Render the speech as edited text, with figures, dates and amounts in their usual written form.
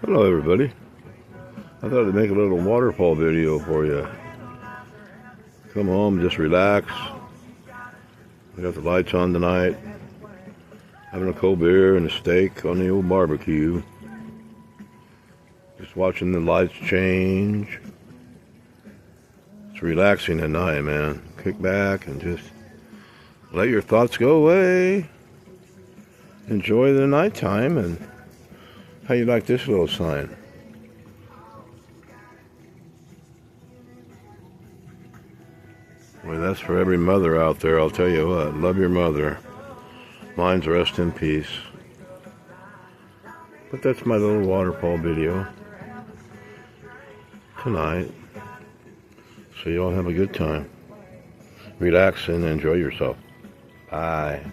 Hello everybody. I thought I'd make a little waterfall video for you. Come home, just relax. We got the lights on tonight. Having a cold beer and a steak on the old barbecue. Just watching the lights change. It's relaxing at night, man. Kick back and just let your thoughts go away. Enjoy the nighttime. And how you like this little sign? Well, that's for every mother out there. I'll tell you what, love your mother. Mine's rest in peace. But that's my little waterfall video tonight. So you all have a good time. Relax and enjoy yourself. Bye.